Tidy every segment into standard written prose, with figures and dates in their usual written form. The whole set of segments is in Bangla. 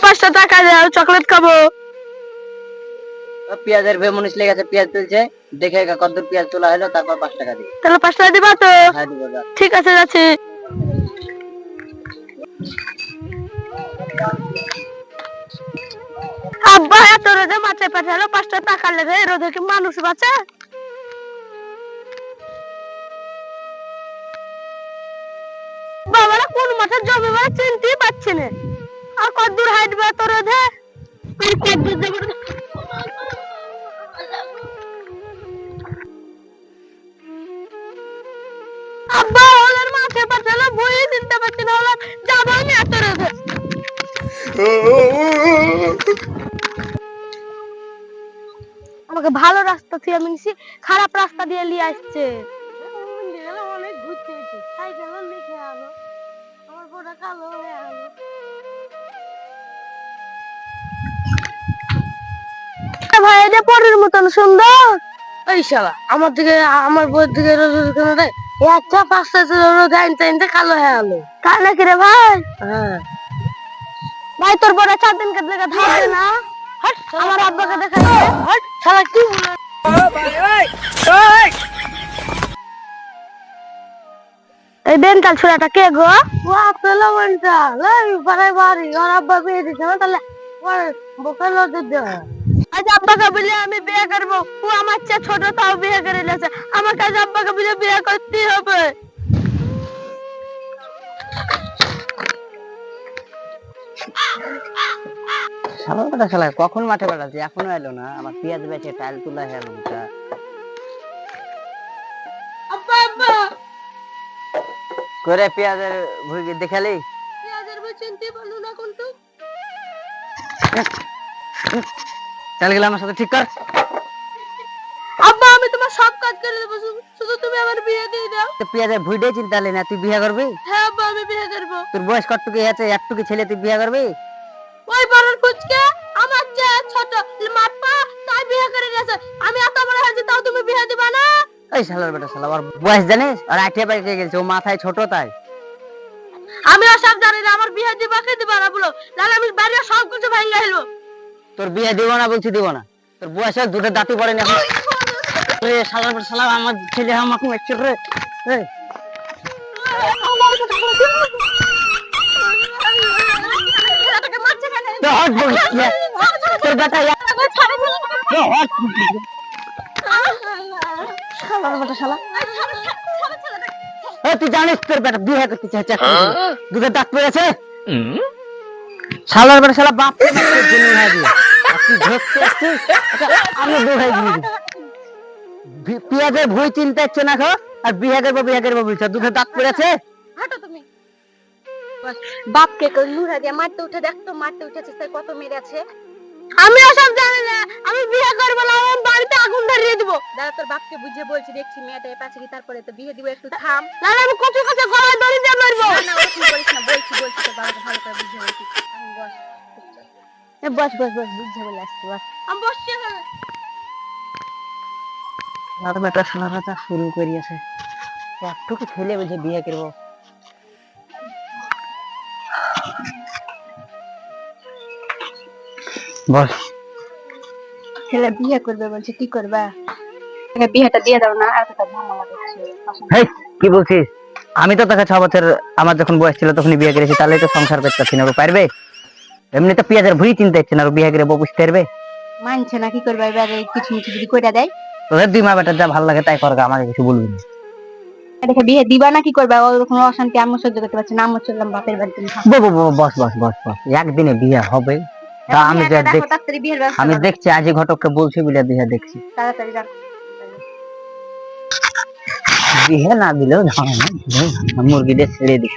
5টা টাকা দাও, চকলেট খাবো। পেঁয়াজের ভেমনিস লেগেছে, পেঁয়াজ তুলছে, দেখে কত পেঁয়াজ তোলা হলো, তারপর 5 টাকা দিই। তাহলে 5 টাকা দিবা তো? হ্যাঁ দিব। ঠিক আছে, যাচ্ছি। আব্বা এত রোদে মাঠে পাঠালো, 5টা টাকা লেগে, রোদে কি মানুষ বাঁচে? বাবারা কোন মাঠে জমি মানে চিনতেই পাচ্ছি না। আর কত দূর হাঁটবে এত রোদে? আর কত দূর যাবো? আব্বা ওদের মাঠে পাঠালো, বই চিনতে পারছি না, ওরা যাবো আমি এত রোদে। আমাকে ভালো রাস্তা থেকে আমি নিছি, খারাপ রাস্তা দিয়ে নিয়ে আসছে। অনেক ঘুরতে হয়েছে, সাইকেলও লিখে আলো, আমার পুরো কালো হয়ে আলো। ভাই এটা পরের মতন সুন্দর। এই শালা আমার দিকে, আমার বউয়ের দিকে কেন রে? একটা 5টা রোদ আনতে কালো হয়ে আলো। তাই নাকি রে ভাই? হ্যাঁ ভাই, তোর বড় 4 দিন কে ধার দে না। হট, আমার আব্বাকে দেখাই দে। হট শালা, কি বলে? এই বেন্টাল ছোড়াটা কে গো? ও আপেলা বেন্টাল, এই পাড়ায় বাড়ি, ওর আব্বা বিয়ে দিছে না, তাহলে ওর বকে লজে দেয়। আজ আব্বাকে বলে আমি বিয়ে করবো, ও আমার চেয়ে ছোট, তাও বিয়ে করে নিয়েছে। আমাকে আজ আব্বাকে বলে বিয়ে করতেই হবে। শালা শালা কখন মাঠে বেড়াচ্ছে, এখনো এলো না। আমার পেঁয়াজ বেচে টাইল তোলা হয়ে গেল। আব্বা আব্বা, করে পেঁয়াজের ভুই দেখালি? পেঁয়াজের বই চিনতে পারলু না কোনটা? চাল গেলে আমার সাথে ঠিক কর। আব্বা আমি তোমার সব কাজ করে দেবো, শুধু তুমি আমার বিয়ে দিয়ে দাও। পেঁয়াজের ভুইটাই চিন্তা হলে না, তুই বিয়ে করবি? হ্যাঁ আব্বা, আমি বিয়ে করবো। তোর বয়স কতটুকু আছে, একটুকু ছেলে তুই বিয়ে করবি? ওই বড়র ফুচকে আমার চেয়ে ছোট, মাপা, তাই বিয়ে করে নিয়েছে। আমি এত বড় হয়েছি, তাও তুমি বিয়ে দিবা না? এই শালার বেটা শালা, ওর বয়স জানিস? আর আঠিয়া পাইকে গেছে, ও মাথায় ছোট তাই। আমি সব জানি না, আমার বিয়ে দিবা কি দিবা না বলো, নাহলে আমি বাইরে সব কিছু ভাঙা হেলবো। তোর বিয়ে দিব না বলছি, দিব না। তোর বয়সে দুটো দাঁতই পড়েনি এখন। শালার বেটা শালা, আমার ছেলে আমাকে মেরছে রে। এই তো হট বলিস না। তোর বেটা শালার বেটা শালা। তুই জানিস তোর বেটা বিয়ে করতে চাইছে, দুটো দাঁত পড়েছে। শালার বেটা শালা, বাপ আমি পেঁয়াজের ভুই চিনতে হচ্ছে না খো, আর বিয়ে করবো বলছো, দুটো দাঁত পড়েছে। হাঁটো তুমি। বাপকে কই নুরা দিয়ে মারতে উঠে, দেখতো মারতে উঠেছে, সে কত মেরেছে। আমি ওসব জানি না, আমি বিয়ে করব না, আমি বাড়িতে আগুন ধরিয়ে দিব। দাদা তোর বাপকে বুঝিয়ে বলছি, দেখছি মেয়েটা পাচ্ছে কি, তারপরে তো বিয়ে দিব, একটু থাম। দাদা আমি কচু কাছে গলায় দড়ি দিয়ে মারবো। না না ওরকম করিস না, বলছি তোর বাবাকে ভালো করে বুঝিয়ে বলছি। এখন বস, বস বস বস, বুঝিয়ে বলে আসছি, বস। আমি বসছি এখানে। আর বেটা শালারা তা শুরু করিয়েছে, একটুকু ছেলে বুঝে বিয়ে করবো। বল। ছেলে বিয়ে করবে বলছে, কি করবা? বিয়েটা দিয়ে দাও না, এতটা ঝামেলা করছে। কি বলছিস? আমি তো তোকে 6 বছর আমার যখন বয়স ছিল তখনই বিয়ে করেছি, তাহলে তো সংসার করতে পারছি না। ও পারবে? এমনি তো পেঁয়াজের ভুই চিনতে হচ্ছে না, ও বিয়ে করে বউ বুঝতে পারবে? মানছে না, কি করবে? এবারে কিছু কিছু যদি করে দেয়, তোদের দুই মা বেটার যা ভালো লাগে তাই করগা, আমাকে কিছু বলবি না। দেখে বিয়ে দিবা না, কি করবা? ওরকম অশান্তি আমি সহ্য করতে পারছি না, আমি চললাম বাপের বাড়িতে। বস বস বস বস, একদিনে বিয়ে হবে। আমি দেখছি, আজই ঘটককে বলছি বলে বিয়ে দেখছি। তাড়াতাড়ি যান, বিয়ে না দিলেও মুরগিদের ছেড়ে দিই।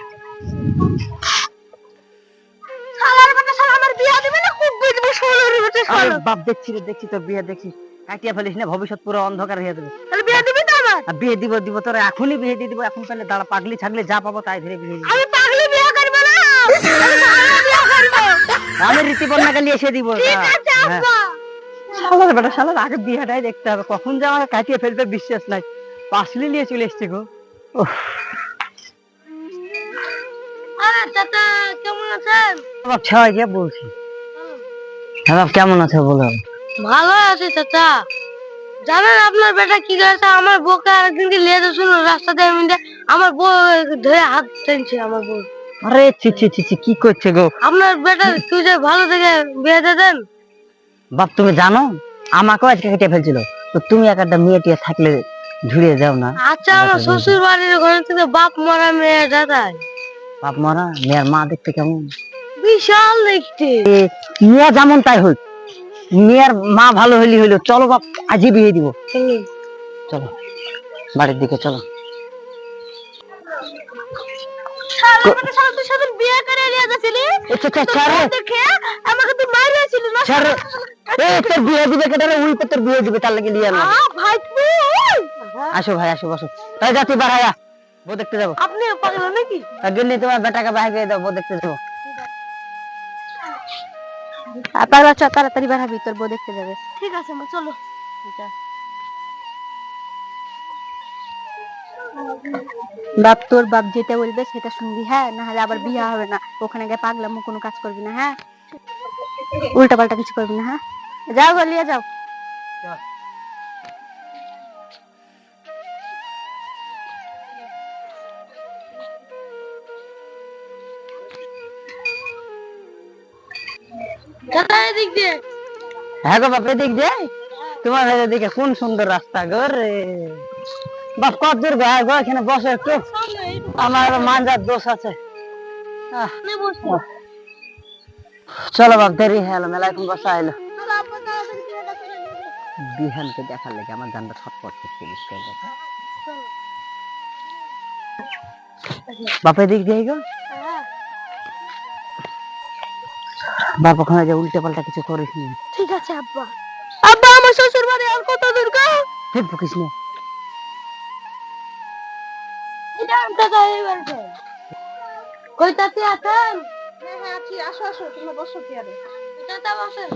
বাপ দেখছি রে, দেখছি তোর বিয়ে দেখছি, কাটিয়া ফেলিস না, ভবিষ্যৎ পুরো অন্ধকার হয়ে যাবে। বিয়ে দিবি তো আমার? বিয়ে দিব তোর এখনই বিয়ে দিয়ে দিব। এখন পেলে দাঁড়া, পাগলি ছাগলি যা পাবো তাই ধরে বিয়ে দিব। আমি পাগলি বিয়ে করব না, আমি ভালো বিয়ে করব। আমি ঋতুপর্ণাকে নিয়ে এসে দিব। ঠিক আছে আব্বা। শালার বেটা শালার, আগে বিয়েটাই দেখতে হবে, কখন যে আমাকে কাটিয়ে ফেলবে বিশ্বাস নাই। পাসলি নিয়ে চলে এসছে গো। আরে চাচা কেমন আছেন? আমার ছয় গিয়ে বলছি, হ্যাঁ বাপ, কেমন আছো বলো? ভালো আছে চাচা। জানেন আপনার বেটা কি করেছে? আমার বউকে আরেকদিনকে নিয়ে যাচ্ছিল রাস্তাতে, আমার বউ ধরে হাত টেনছে আমার বউ। আরে ছি ছি ছি ছি, কি করছে গো? আপনার বেটা তুই যে ভালো থেকে বিয়ে দিয়ে দেন। বাপ তুমি জানো, আমাকেও আজকে কেটে ফেলছিল। তো তুমি একটা মেয়ে টিয়ে থাকলে ঝুড়িয়ে যাও না। আচ্ছা, আমার শ্বশুর বাড়ির ঘর থেকে বাপ মরা মেয়ে দাদাই। বাপ মরা মেয়ের মা দেখতে কেমন? বিশাল দেখতে। মেয়ে যেমন তাই হোক, মেয়ের মা ভালো হইলি হইলো। চলো বাপ, আজই বিয়ে দিব। চলো বাড়ির দিকে চলো। তুই সেদিন বিয়ে করে নিয়ে যাচ্ছিলি, দেখে আমাকে তুই মারিয়েছিলি না? তোর বিয়ে দিবে কেটে উই তোর বিয়ে দিবে, তার লাগে লিয়া না। ভাই আসো ভাই, আসো বসো। তাই যা, তুই বাড়াইয়া বউ দেখতে যাবো। আপনি পাগল নাকি? গেলে তোমার বেটাকে বাইরে দাও, বউ দেখতে যাবো। পাগলা চ, তাড়াতাড়ি বাড়াবি, তোর বউ দেখতে যাবে। ঠিক আছে মা, চলো। বাপ, তোর বাপ যেটা বলবে সেটা শুনবি, হ্যাঁ? না হলে আবার বিয়ে হবে না। ওখানে গিয়ে পাগলামো কোনো কাজ করবি না, হ্যাঁ? উল্টা পাল্টা কিছু করবি না, হ্যাঁ? যাও গলিয়ে যাও। হ্যাঁ গো বাপ, এদিক যে তোমার এদিকে কোন সুন্দর রাস্তা গো রে বাপ। কত দূর গো, এখানে বসো একটু, আমার মানজার দোষ আছে। চলো বাপ, দেরি হয়ে এলো, মেলা এখন বসা এলো। বিহানকে দেখার লেগে আমার জানটা ছটফট করছে। বাপের দিক দিয়ে গো বাপ, ওখানে যে উল্টে পাল্টা কিছু করিস নি। ঠিক আছে আব্বা। আব্বা, আমার শ্বশুর বাড়ি আর কত দূর গো? ঠিক বকিস না। কই তাতে আছেন? হ্যাঁ হ্যাঁ আছি, আসো আসো, তুমি বসো কি আরে। চাচা বসেন।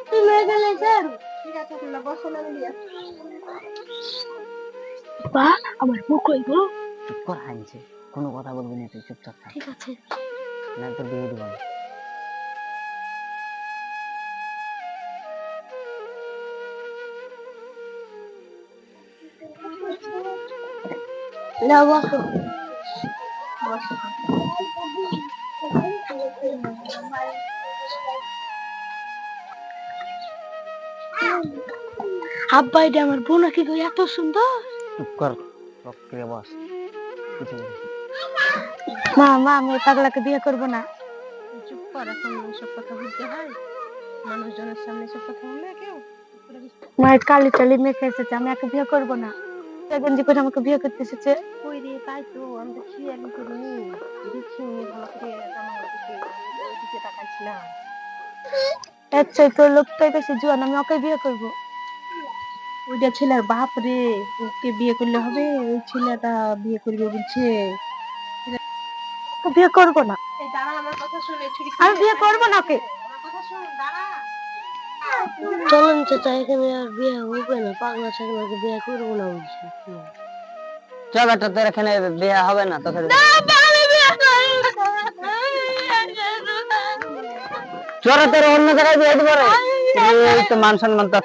তুমি গেলেছেন? ঠিক আছে, তোমরা বসো না দিয়া। বা, আমার বউ কই গো? চুপ কর, হানছে, কোনো কথা বলবি না তুই, চুপচাপ থাক। ঠিক আছে। না তোর বিয়ে দিব না। না বসো। বসো। আব্বা, এটা আমার বোন নাকি গো? এত সুন্দর। চুপ কর, প্রক্রিয়া বস, কিছু বলিস না। মা মা, আমি এই পাগলাকে বিয়ে করব না। চুপ কর, এখন সব কথা বলতে হয়? মানুষজনের সামনে সব কথা বললে কেউ? মায়ের কালি টালি মেখে এসেছে, আমি একে বিয়ে করব না। গঞ্জি করে আমাকে বিয়ে করতে এসেছে। ওই রে, তাই তো, আমি তো খেয়াল করিনি। দেখিনি ভালো করে, আমার দিকে তাকাইছিলাম। আচ্ছা, তোর লোকটাই বেশি জোয়ান, আমি ওকে বিয়ে করব। ওইটা ছেলের বাপ রে, ওকে বিয়ে করলে হবে? ওই ছেলেটা বিয়ে করবে বলছে। বিয়ে করবো না। আমি বিয়ে করবো না ওকে। চলুন চাচা, এখানে আর বিয়ে হবে না। পাগলা ছাগলাকে বিয়ে করবো না বলছি। চল বেটা, তোর এখানে বিয়ে হবে না তোকে। চল তোর অন্য জায়গায় বিয়ে দিব রে। এই তো মান সম্মান তো